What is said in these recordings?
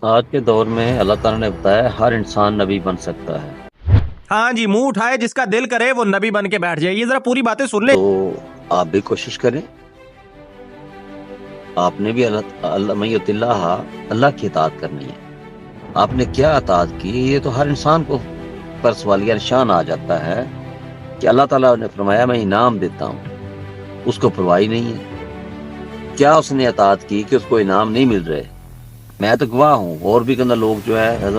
آج کے دور میں اللہ تعالیٰ نے بتایا ہر انسان نبی بن سکتا ہے، ہاں جی، منہ اٹھائے جس کا دل کرے وہ نبی بن کے بیٹھ جائے. یہ ذرا پوری باتیں سن لیں. تو آپ بھی کوشش کریں. آپ نے بھی من یطع اللہ اللہ کی اطاعت کرنی ہے. آپ نے کیا اطاعت کی، یہ تو ہر انسان کو پر سوالیہ نشان آ جاتا ہے کہ اللہ تعالیٰ نے فرمایا میں انعام دیتا ہوں، اس کو پرواہ نہیں ہے. کیا اس نے اطاعت کی کہ اس کو انعام نہیں مل رہے؟ میں تو گواہ ہوں. اور بھی کندہ لوگ جو ہے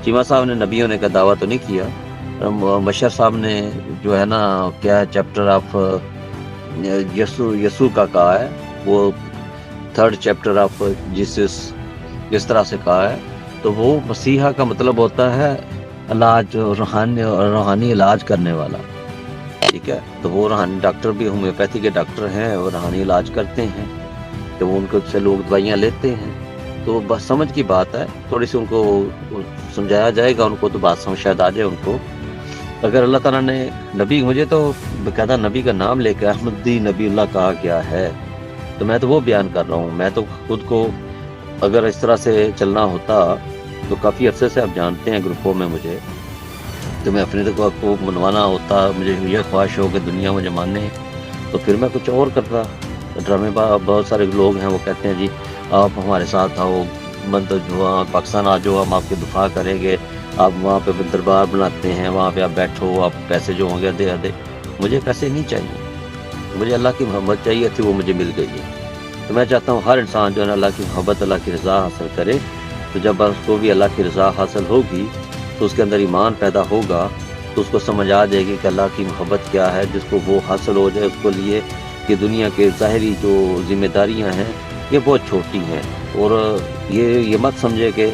چیمہ صاحب نے نبیوں نے کا دعویٰ تو نہیں کیا. بشر صاحب نے جو ہے نا کیا چیپٹر آف یسوع کا کہا ہے، وہ 3rd چیپٹر آف جیسس جس طرح سے کہا ہے. تو وہ مسیحا کا مطلب ہوتا ہے علاج، روحانی علاج کرنے والا. ٹھیک ہے، تو وہ روحانی ڈاکٹر بھی ہومیوپیتھی کے ڈاکٹر ہیں، وہ روحانی علاج کرتے ہیں. تو وہ ان کو سے لوگ دوائیاں لیتے ہیں. تو بس سمجھ کی بات ہے، تھوڑی سی ان کو سمجھایا جائے گا، ان کو تو بات سمجھ شاید آ جائے ان کو. اگر اللہ تعالیٰ نے نبی، مجھے تو باقاعدہ نبی کا نام لے کے احمدی نبی اللہ کہا گیا ہے، تو میں تو وہ بیان کر رہا ہوں. میں تو خود کو اگر اس طرح سے چلنا ہوتا تو کافی عرصے سے آپ جانتے ہیں گروپوں میں مجھے، تو میں اپنے کو منوانا ہوتا، مجھے یہ خواہش ہو کہ دنیا مجھے مانے، تو پھر میں کچھ اور کرتا. ڈرامے بہت سارے لوگ ہیں وہ کہتے ہیں جی آپ ہمارے ساتھ آؤ، جو پاکستان آ جاؤ، ہم آپ کے دفاع کریں گے. آپ وہاں پہ دربار بناتے ہیں، وہاں پہ آپ بیٹھو، آپ پیسے جو ہوں گے دے. مجھے پیسے نہیں چاہیے، مجھے اللہ کی محبت چاہیے تھی، وہ مجھے مل گئی ہے. تو میں چاہتا ہوں ہر انسان جو ہے نا اللہ کی محبت، اللہ کی رضا حاصل کرے. تو جب اس کو بھی اللہ کی رضا حاصل ہوگی تو اس کے اندر ایمان پیدا ہوگا، تو اس کو سمجھ آ جائے گی کہ اللہ کی محبت کیا ہے. جس کو وہ حاصل ہو جائے اس کو لیے کہ دنیا کے ظاہری جو ذمہ داریاں ہیں یہ بہت چھوٹی ہیں. اور یہ مت سمجھے کہ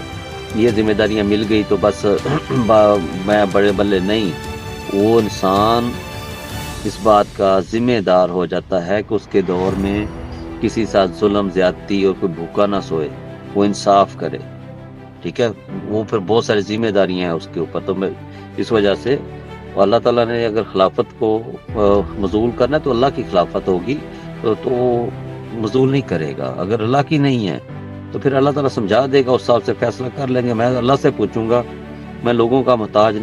یہ ذمہ داریاں مل گئی تو بس میں بڑے بلے نہیں. وہ انسان اس بات کا ذمہ دار ہو جاتا ہے کہ اس کے دور میں کسی ساتھ ظلم زیادتی اور کوئی بھوکا نہ سوئے، وہ انصاف کرے. ٹھیک ہے، وہ پھر بہت ساری ذمہ داریاں ہیں اس کے اوپر. تو میں اس وجہ سے اللہ تعالیٰ نے اگر خلافت کو مزول کرنا ہے تو اللہ کی خلافت ہوگی، تو مزول نہیں کرے گا. اگر اللہ کی نہیں ہے تو پھر اللہ تعالیٰ سمجھا دے گا، اس حساب سے فیصلہ کر لیں گے. میں اللہ سے پوچھوں گا، میں لوگوں کا محتاج